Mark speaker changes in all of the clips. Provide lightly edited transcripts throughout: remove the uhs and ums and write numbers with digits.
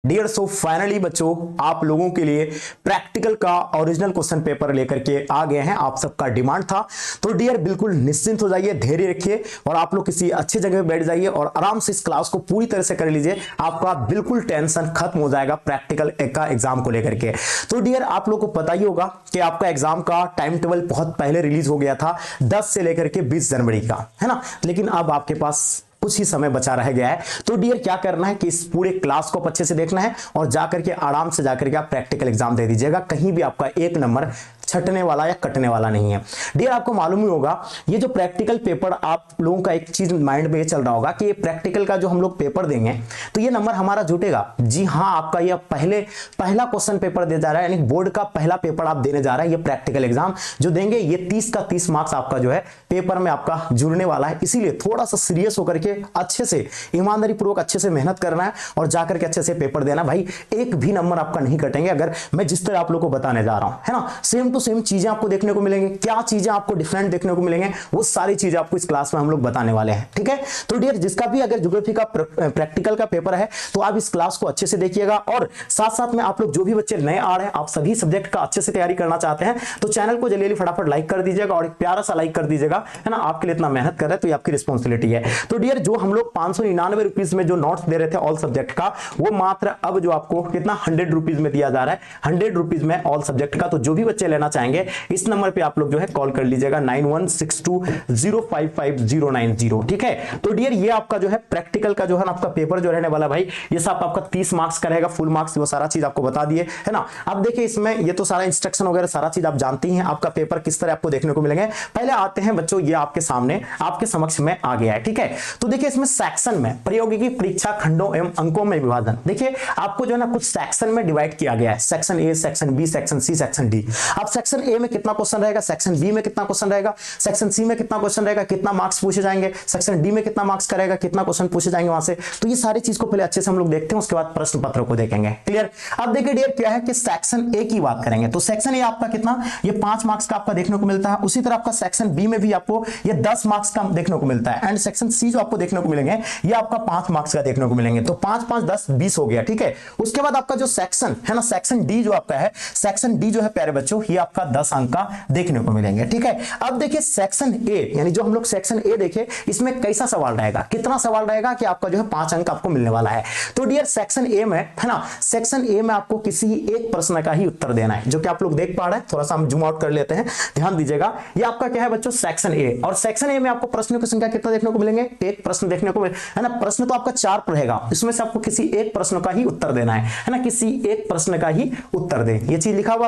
Speaker 1: Dear so finally बच्चों आप लोगों के लिए प्रैक्टिकल का ओरिजिनल क्वेश्चन पेपर लेकर के आ गए हैं। आप सबका डिमांड था, तो डियर बिल्कुल निश्चिंत हो जाइए, धैर्य रखिए और आप लोग किसी अच्छे जगह बैठ जाइए और आराम से इस क्लास को पूरी तरह से कर लीजिए। आपका बिल्कुल टेंशन खत्म हो जाएगा प्रैक्टिकल का एग्जाम को लेकर के। तो डियर आप लोग को पता ही होगा कि आपका एग्जाम का टाइम टेबल बहुत पहले रिलीज हो गया था, 10 से लेकर के 20 जनवरी का, है ना। लेकिन अब आपके पास कुछ ही समय बचा रह गया है। तो डियर क्या करना है कि इस पूरे क्लास को अच्छे से देखना है और जाकर के आराम से जाकर के आप प्रैक्टिकल एग्जाम दे दीजिएगा। कहीं भी आपका एक नंबर छटने वाला या कटने वाला नहीं है। डियर आपको मालूम ही होगा ये जो प्रैक्टिकल पेपर, आप लोगों का एक चीज माइंड में ये चल रहा होगा कि ये प्रैक्टिकल का जो हम लोग पेपर देंगे तो ये नंबर हमारा जुटेगा। जी हाँ, आपका ये पहला क्वेश्चन पेपर दे जा रहा है, यानी बोर्ड का पहला पेपर आप देने जा रहे हैं। ये प्रैक्टिकल एग्जाम जो देंगे ये 30 का 30 मार्क्स आपका जो है पेपर में आपका जुड़ने वाला है। इसीलिए थोड़ा सा सीरियस होकर के अच्छे से ईमानदारी पूर्वक अच्छे से मेहनत करना है और जाकर के अच्छे से पेपर देना। भाई एक भी नंबर आपका नहीं कटेंगे अगर मैं जिस तरह आप लोग को बताने जा रहा हूं, है ना। सेम टू सेम चीजें आपको देखने को मिलेंगे। क्या चीजें आपको डिफरेंट देखने को मिलेंगे वो सारी चीजें आपको इस क्लास में हम लोग बताने वाले हैं, ठीक है। तो डियर जिसका भी अगर ज्योग्राफी का प्रैक्टिकल का पेपर है तो आप इस क्लास को अच्छे से देखिएगा और साथ साथ में आप लोग जो भी बच्चे नए आ रहे हैं, आप सभी सब्जेक्ट का अच्छे से तैयारी करना चाहते हैं तो चैनल को जल्दी फटाफट लाइक कर दीजिएगा और एक प्यारा सा लाइक कर दीजिएगा, है ना। आपके लिए इतना मेहनत कर रहे हैं तो ये आपकी रिस्पॉन्सिबिलिटी है। तो डियर जो हम लोग 599 रुपीज में जो नोट्स दे रहे थे ऑल सब्जेक्ट का, वो मात्र अब जो आपको कितना 100 रुपीज में दिया जा रहा है, 100 रुपीज में ऑल सब्जेक्ट का। तो जो भी बच्चे लेना चाहेंगे इस नंबर पे आप लोग जो है कॉल कर लीजिएगा 9162055090, ठीक है। तो डियर ये आपका जो है प्रैक्टिकल का जो है ना आपका पेपर जो रहने वाला भाई, ये सब आपका 30 मार्क्स का रहेगा, फुल मार्क्स, वो सारा चीज आपको बता दिए, है ना। अब देखिए इसमें ये तो सारा इंस्ट्रक्शन वगैरह सारा चीज आप जानते ही हैं, आपका पेपर किस तरह आपको देखने को मिलेंगे। पहले आते हैं बच्चों, ये आपके सामने आपके समक्ष में आ गया है, ठीक है। तो देखिए इसमें सेक्शन में प्रायोगिकी परीक्षा खंडों एवं अंकों में विभाजन, देखिए आपको जो है ना कुछ सेक्शन में डिवाइड किया गया है, section A, section B, section C, section D. अब सेक्शन ए में कितना क्वेश्चन रहेगा, सेक्शन बी में कितना क्वेश्चन रहेगा, सेक्शन सी में कितना क्वेश्चन रहेगा, कितना मार्क्स पूछे जाएंगे, सेक्शन डी में कितना मार्क्स करेगा, कितना क्वेश्चन पूछे जाएंगे वहां से। तो ये सारी चीज को पहले अच्छे से हम लोग देखते हैं, उसके बाद प्रश्न पत्र को देखेंगे, क्लियर। अब देखिए डियर क्या है कि सेक्शन ए की बात करेंगे तो सेक्शन ए आपका कितना, ये 5 मार्क्स का आपका देखने को मिलता है। उसी तरह आपका सेक्शन बी में भी आपको ये 10 मार्क्स का देखने को मिलता है एंड सेक्शन सी जो आपको देखने को मिलेंगे ये आपका 5 मार्क्स का देखने को मिलेंगे। तो 5 5 10 20 हो गया, ठीक है। उसके बाद आपका जो सेक्शन है ना, सेक्शन डी जो आपका है, सेक्शन डी जो है प्यारे बच्चों ये आपका 10 अंक का देखने को मिलेंगे, ठीक है। अब देखिए सेक्शन ए, यानी जो हम लोग सेक्शन ए देखे इसमें कैसा सवाल रहेगा, कितना सवाल रहेगा कि आपका जो है 5 अंक आपको मिलने वाला है। तो डियर सेक्शन ए में, है ना, सेक्शन ए में आपको किसी एक प्रश्न का ही उत्तर देना है, जो कि आप लोग देख पा रहे हैं। थोड़ा सा हम जूम आउट कर लेते हैं, ध्यान दीजिएगा। ये आपका क्या है बच्चों, सेक्शन ए। और सेक्शन ए में आपको प्रश्नों की संख्या कितना देखने को मिलेंगे, एक प्रश्न देखने को, है ना। प्रश्न तो आपका 4 रहेगा, इसमें से आपको किसी एक प्रश्न का ही उत्तर देना है ना, किसी एक प्रश्न का ही उत्तर दें। ये चीज लिखा हुआ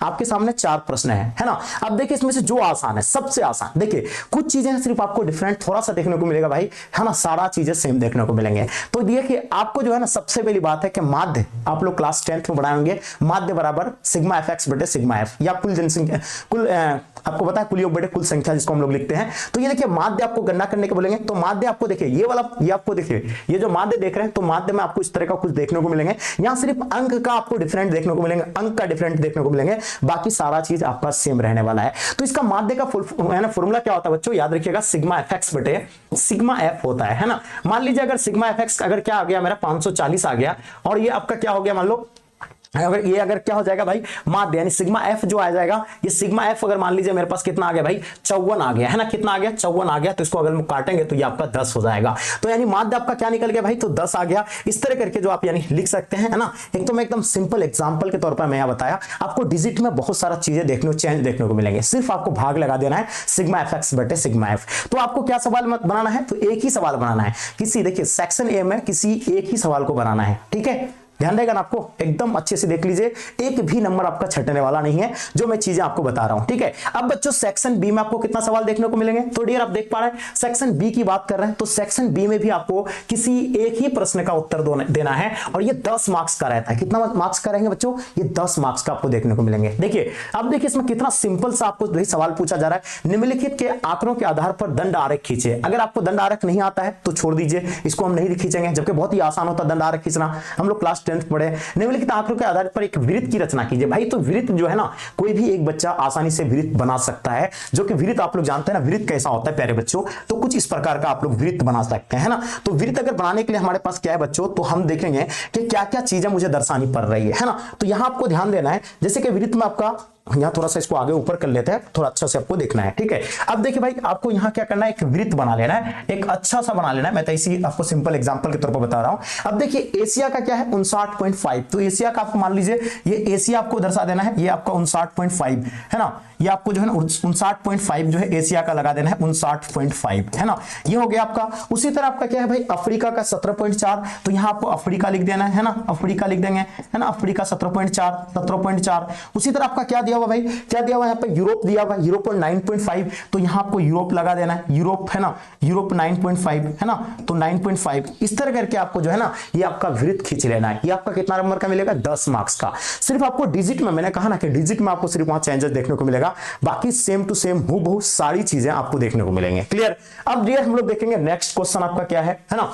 Speaker 1: आपके सामने 4 प्रश्न है ना। अब देखिए इसमें से जो आसान है, सबसे आसान, देखिए कुछ चीजें सिर्फ आपको डिफरेंट थोड़ा सा देखने को मिलेगा भाई, है ना, सारा चीजें सेम देखने को मिलेंगे। तो देखिए आपको जो है ना सबसे पहली बात है कि माध्य आप लोग क्लास 10th में बढ़ाएंगे, माध्य बराबर सिग्मा एफ एक्स बटे सिग्मा एफ, या कुल जनसंख्या, कुल आपको पता है कुल योग बटे कुल संख्या जिसको हम लोग लिखते हैं। तो ये देखिए माध्य आपको गणना करने के बोलेंगे तो माध्य आपको देखिए ये वाला, ये आपको देखिए ये जो माध्य देख रहे हैं तो माध्य में आपको इस तरह का कुछ देखने को मिलेंगे। यहां सिर्फ अंक का आपको डिफरेंट देखने को मिलेंगे, अंक का डिफरेंट देखने को मिलेंगे, बाकी सारा चीज आपका सेम रहने वाला है। तो इसका माध्य का फॉर्मूला क्या होता है बच्चों, याद रखिएगा सिग्मा एफ एक्स बटे सिग्मा एफ होता है ना। मान लीजिए अगर सिग्मा एफ एक्स अगर क्या आ गया मेरा 540 आ गया और ये आपका क्या हो गया, मान लो अगर क्या हो जाएगा भाई माध्य, यानी सिग्मा एफ जो आ जाएगा, ये सिग्मा एफ अगर मान लीजिए मेरे पास कितना आ गया भाई 54 आ गया, है ना। कितना आ गया, 54 आ गया। तो इसको अगर काटेंगे तो ये आपका 10 हो जाएगा। तो यानी माध्य आपका क्या निकल गया भाई, तो 10 आ गया। इस तरह करके जो आप यानी लिख सकते हैं, है ना। एक तो मैं एकदम सिंपल एग्जांपल के तौर पर मैं बताया, आपको डिजिट में बहुत सारा चीजें चेंज देखने को मिलेंगे, सिर्फ आपको भाग लगा देना है सिग्मा एफ एक्स बटे सिग्मा एफ। तो आपको क्या सवाल बनाना है, तो एक ही सवाल बनाना है, किसी देखिए सेक्शन ए में किसी एक ही सवाल को बनाना है, ठीक है। ध्यान रहेगा ना आपको, एकदम अच्छे से देख लीजिए, एक भी नंबर आपका छटने वाला नहीं है, जो मैं चीजें आपको बता रहा हूं, ठीक है। अब बच्चों सेक्शन बी में आपको कितना सवाल देखने को मिलेंगे, तो डियर आप देख पा रहे हैं सेक्शन बी की बात कर रहे हैं, तो सेक्शन बी में भी आपको किसी एक ही प्रश्न का उत्तर देना है और ये 10 मार्क्स का रहता है। कितना मार्क्स का रहेंगे बच्चों, ये 10 मार्क्स का आपको देखने को मिलेंगे। देखिए अब देखिए इसमें कितना सिंपल सा आपको सवाल पूछा जा रहा है, निम्नलिखित के आंकड़ों के आधार पर दंड आरेख खींचे। अगर आपको दंड आरेख नहीं आता है तो छोड़ दीजिए, इसको हम नहीं खींचेंगे, जबकि बहुत ही आसान होता है दंड आरेख खींचना, हम लोग क्लास स्ट्रेंथ पढ़े, निम्नलिखित आंकड़ों के आधार पर एक वृत्त की रचना कीजिए। भाई तो वृत्त जो है ना, कोई भी एक बच्चा आसानी से वृत्त बना सकता है, जो कि वृत्त आप लोग जानते हैं ना वृत्त कैसा होता है प्यारे बच्चों, तो कुछ इस प्रकार का आप लोग वृत्त बना सकते हैं ना। तो वृत्त अगर बनाने के लिए हमारे पास क्या है बच्चों, तो हम देखेंगे कि क्या क्या चीजें मुझे दर्शानी पड़ रही है ना। तो यहां आपको ध्यान देना है, जैसे कि वृत्त में आपका यहाँ थोड़ा सा इसको आगे ऊपर कर लेते हैं, थोड़ा अच्छा से आपको देखना है, ठीक है। अब देखिए भाई, आपको यहाँ क्या करना है, एक वृत्त बना लेना है, एक अच्छा सा बना लेना है। मैं तो इसी आपको सिंपल एग्जांपल के तौर पर बता रहा हूं। अब देखिए एशिया का क्या है 59.5, तो एशिया का आपको मान लीजिए ये एशिया आपको दर्शा देना है, ये आपका 59.5 है ना, ये आपको जो है ना 59.5 जो है एशिया का लगा देना है, 59.5 है ना, ये हो गया आपका। उसी तरह आपका क्या है भाई अफ्रीका का 17.4, तो यहाँ आपको अफ्रीका लिख देना है ना, अफ्रीका लिख देंगे है ना, अफ्रीका 17.4। उसी तरह आपका क्या दिया हुआ भाई, क्या दिया हुआ यहाँ पे यूरोप दिया हुआ, यूरोप 9.5, तो यहाँ आपको यूरोप लगा देना है, यूरोप है ना, यूरोप 9.5 है ना, तो 9.5 इस तरह करके आपको जो है ना ये आपका वृत्त खींच लेना है। ये आपका कितना नंबर का मिलेगा, 10 मार्क्स का। सिर्फ आपको डिजिट में, मैंने कहा ना कि डिजिट में आपको सिर्फ वहां चेंजेस देखने को मिलेगा, बाकी सेम टू सेम हूबहू सारी चीजें आपको देखने को मिलेंगे। क्लियर। अब डियर हम लोग देखेंगे नेक्स्ट क्वेश्चन आपका क्या है ना।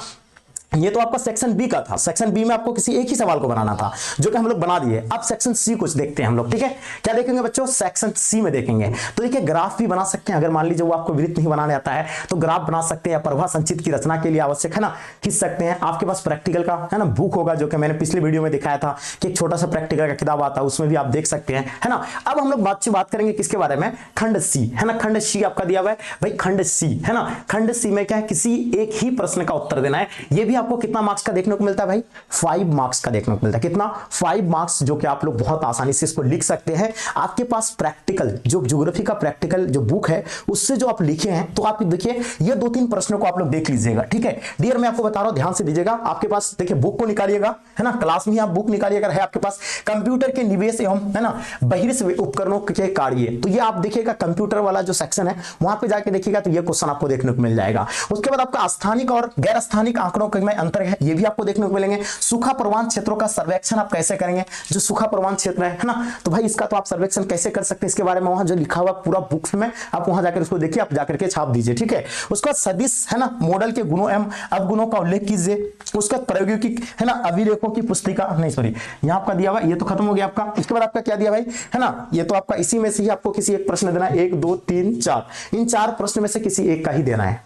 Speaker 1: ये तो आपका सेक्शन बी का था, सेक्शन बी में आपको किसी एक ही सवाल को बनाना था, जो कि हम लोग बना दिए। अब सेक्शन सी कुछ देखते हैं हम लोग, ठीक है। क्या देखेंगे बच्चों, सेक्शन सी में देखेंगे तो देखिए ग्राफ भी बना सकते हैं, अगर मान लीजिए वो आपको वृत्त नहीं बनाने आता है तो ग्राफ बना सकते हैं, या प्रभा संचित की रचना के लिए आवश्यक है ना खींच सकते हैं। आपके पास प्रैक्टिकल का है ना बुक होगा, जो कि मैंने पिछले वीडियो में दिखाया था कि एक छोटा सा प्रैक्टिकल का किताब आता है, उसमें भी आप देख सकते हैं है ना। अब हम लोग बात करेंगे किसके बारे में, खंड सी है ना, खंड सी आपका दिया हुआ है भाई, खंड सी है ना। खंड सी में क्या है, किसी एक ही प्रश्न का उत्तर देना है। ये भी आपको कितना मार्क्स का देखने को मिलता है भाई, 5 मार्क्स का देखने को मिलता है। कितना, 5 मार्क्स, जो कि आप लोग बहुत आसानी से इसको लिख सकते हैं। आपके पास प्रैक्टिकल जो ज्योग्राफी का प्रैक्टिकल जो बुक है उससे जो आप लिखे हैं, तो आप देखिए ये 2-3 प्रश्नों को आप लोग देख लीजिएगा, ठीक है डियर। मैं आपको बता रहा हूं, ध्यान से दीजिएगा। आपके पास देखिए बुक को निकालिएगा है ना, क्लास में ही आप बुक निकालिएगा, है आपके पास कंप्यूटर के निवेश एवं है ना बहिर्ष उपकरणों के कार्य, तो ये आप देखिएगा कंप्यूटर वाला जो सेक्शन है वहां पे जाके देखिएगा, तो ये क्वेश्चन आपको देखने को मिल जाएगा। उसके बाद आपका स्थानिक और गैर स्थानिक आंकड़ों में अंतर है, ये भी आपको देखने को मिलेंगे। सूखा प्रवाह क्षेत्रों का सर्वेक्षण आप कैसे करेंगे, जो सूखा प्रवाह क्षेत्र है ना, तो भाई इसका तो आप सर्वेक्षण कैसे कर सकते हैं, इसके बारे में वहां जो लिखा हुआ पूरा बुक्स में आप वहां जाकर उसको देखिए, आप जाकर के छाप दीजिए, ठीक है। उसके बाद सदिश है ना, मॉडल के गुणों एवं अवगुणों का उल्लेख कीजिए। उसका प्रायोगिक है ना अभिलेखों की पुस्तिका, नहीं सॉरी यहाँ आपका दिया हुआ, ये तो खत्म हो गया आपका। इसके बाद आपका क्या दिया भाई है ना, ये तो आपका इसी में से ही आपको किसी एक प्रश्न देना है, 1 2 3 4, इन 4 प्रश्न में से किसी एक का ही देना है।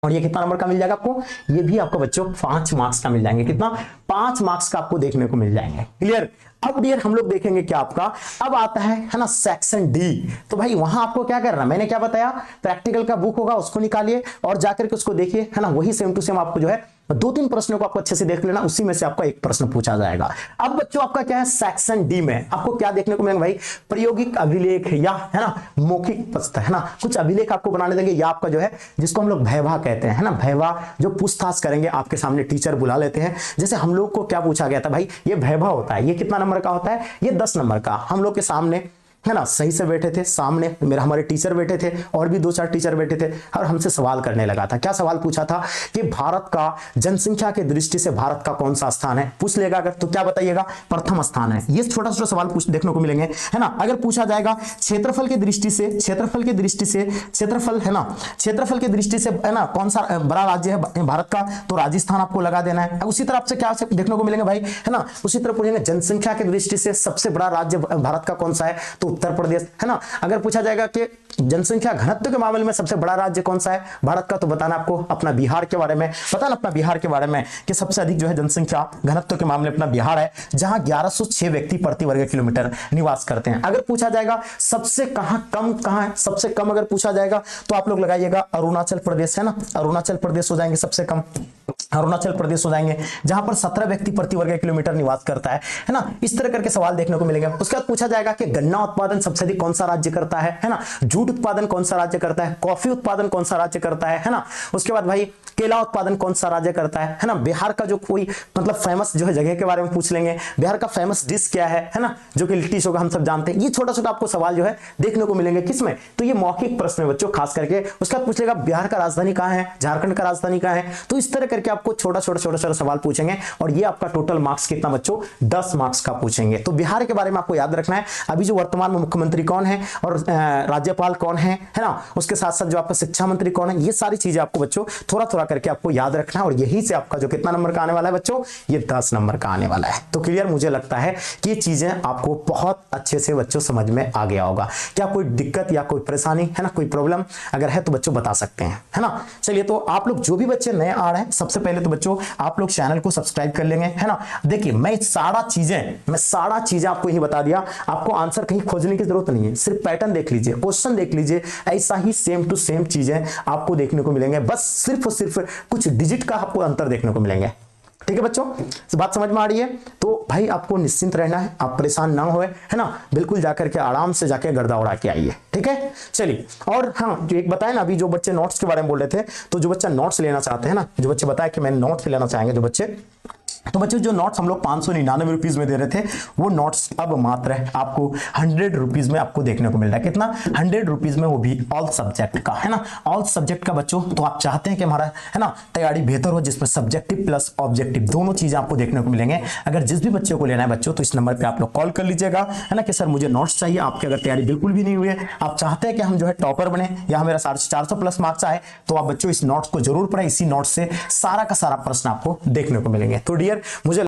Speaker 1: और ये कितना नंबर का मिल जाएगा आपको, ये भी आपको बच्चों 5 मार्क्स का मिल जाएंगे। कितना, 5 मार्क्स का आपको देखने को मिल जाएंगे। क्लियर। अब डियर हम लोग देखेंगे क्या आपका, अब आता है ना सेक्शन डी। तो भाई वहां आपको क्या करना, मैंने क्या बताया, प्रैक्टिकल का बुक होगा उसको निकालिए और जाकर के उसको देखिए है ना, वही सेम टू सेम आपको जो है 2-3 प्रश्नों को आपको अच्छे से देख लेना, उसी में से आपका एक प्रश्न पूछा जाएगा। अब बच्चों आपका क्या है, सेक्शन डी में आपको क्या देखने को मिलेगा भाई, प्रायोगिक अभिलेख या है ना मौखिक प्रश्न है ना, कुछ अभिलेख आपको बनाने देंगे, या आपका जो है जिसको हम लोग भैवा कहते हैं है ना, भैवा जो पूछताछ करेंगे आपके सामने, टीचर बुला लेते हैं। जैसे हम लोग को क्या पूछा गया था भाई, ये भैवा होता है, ये कितना नंबर का होता है, ये 10 नंबर का। हम लोग के सामने है ना सही से बैठे थे, सामने मेरा हमारे टीचर बैठे थे और भी 2-4 टीचर बैठे थे, और हमसे सवाल करने लगा था। क्या सवाल पूछा था कि भारत का जनसंख्या के दृष्टि से भारत का कौन सा स्थान है, पूछ लेगा अगर तो क्या बताइएगा, प्रथम स्थान है। ये छोटा छोटा सवाल देखने को मिलेंगे है ना। अगर पूछा जाएगा क्षेत्रफल के दृष्टि से, क्षेत्रफल के दृष्टि से, क्षेत्रफल है ना, क्षेत्रफल के दृष्टि से है ना कौन सा बड़ा राज्य है भारत का, तो राजस्थान आपको लगा देना है। उसी तरह आपसे क्या देखने को मिलेंगे भाई है ना, उसी तरह पूछेंगे जनसंख्या की दृष्टि से सबसे बड़ा राज्य भारत का कौन सा है, तो उत्तर प्रदेश है ना। अगर पूछा जाएगा कि जनसंख्या घनत्व के मामले में सबसे बड़ा राज्य कौन सा है भारत का, तो बताना आपको अपना बिहार के बारे में, बताना अपना बिहार के बारे में कि सबसे अधिक जो है जनसंख्या घनत्व के मामले अपना बिहार है, जहां 1106 व्यक्ति प्रति वर्ग किलोमीटर निवास करते हैं। अगर पूछा जाएगा सबसे कम कहां है, सबसे कम अगर पूछा जाएगा तो आप लोग लगाइएगा अरुणाचल प्रदेश है ना, अरुणाचल प्रदेश हो जाएंगे सबसे कम, अरुणाचल प्रदेश हो जाएंगे, जहां पर 17 व्यक्ति प्रति वर्ग किलोमीटर निवास करता है ना। इस तरह करके सवाल देखने को मिलेंगे। उसके बाद पूछा जाएगा कि गन्ना उत्पादन सबसे अधिक कौन सा राज्य करता है ना, जूट उत्पादन कौन सा राज्य करता है, कॉफी उत्पादन कौन सा राज्य करता है ना। उसके बाद भाई केला उत्पादन कौन सा राज्य करता है ना। बिहार का जो कोई मतलब फेमस जो है जगह के बारे में पूछ लेंगे, बिहार का फेमस डिश क्या है ना, जो कि लिट्टी चोखा हम सब जानते हैं। ये छोटा छोटा आपको सवाल जो है देखने को मिलेंगे किसमें, तो ये मौखिक प्रश्न है बच्चों खास करके। उसके बाद पूछ लेगा बिहार का राजधानी कहां है, झारखंड का राजधानी कहां है। तो इस तरह करके आपको छोटा छोटा सवाल पूछेंगे और ये आपका टोटल मार्क्स कितना बच्चों 10 मार्क्स का पूछेंगे। तो बिहार के बारे में आपको याद रखना है, अभी जो वर्तमान में मुख्यमंत्री कौन है और राज्यपाल कौन है ना, उसके साथ साथ जो आपका शिक्षा मंत्री कौन है, ये सारी चीजें आपको बच्चों थोड़ा थोड़ा करके आपको याद रखना है और यही से आपका जो कितना नंबर का आने वाला है बच्चों, ये 10 नंबर का आने वाला है। तो क्लियर, मुझे लगता है कि ये चीजें आपको बहुत अच्छे से बच्चों समझ में आ गया होगा। क्या कोई दिक्कत या कोई परेशानी है ना, कोई प्रॉब्लम अगर है तो बच्चों बता सकते हैं, है ना। चलिए, तो आप लोग जो भी बच्चे नए आ रहे हैं, सबसे पहले तो बच्चों आप लोग चैनल को सब्सक्राइब कर लेंगे, है ना। देखिए, मैं सारा चीजें आपको यही बता दिया, आपको आंसर कहीं खोजने की जरूरत नहीं है, सिर्फ पैटर्न देख लीजिए, क्वेश्चन देख लीजिए, ऐसा ही सेम टू सेम चीजें आपको देखने को मिलेंगे, बस सिर्फ और सिर्फ कुछ डिजिट का आपको अंतर देखने को मिलेंगे। ठीक है बच्चों, बात समझ में आ रही है। तो भाई आपको निश्चिंत रहना है, आप परेशान ना होए, है ना, बिल्कुल जाकर के आराम से जाके गर्दा उड़ा के आइए। ठीक है, चलिए। और हाँ, जो एक बताए ना, अभी जो बच्चे नोट्स के बारे में बोल रहे थे, तो जो बच्चा नोट्स लेना चाहते हैं ना, जो बच्चे बताए कि मैं नोट्स लेना चाहेंगे जो बच्चे, तो बच्चों जो नोट्स हम लोग 599 रुपीज में दे रहे थे, वो नोट्स अब मात्र आपको 100 रुपीज में आपको देखने को मिल रहा है। कितना? 100 रुपीज में, वो भी ऑल सब्जेक्ट का, है ना, ऑल सब्जेक्ट का बच्चों। तो आप चाहते हैं कि हमारा, है ना, तैयारी बेहतर हो, जिसमें सब्जेक्टिव प्लस ऑब्जेक्टिव दोनों चीजें आपको देखने को मिलेंगे। अगर जिस भी बच्चे को लेना है बच्चों, तो इस नंबर पर आप लोग कॉल कर लीजिएगा, है ना, कि सर मुझे नोट्स चाहिए। आपकी अगर तैयारी बिल्कुल भी नहीं हुई है, आप चाहते हैं कि हम जो है टॉपर बने या मेरा 450 प्लस मार्क्स आए, तो आप बच्चों इस नोट्स को जरूर पढ़ें। इसी नोट्स से सारा का सारा प्रश्न आपको देखने को मिलेंगे। तो डियर, मुझे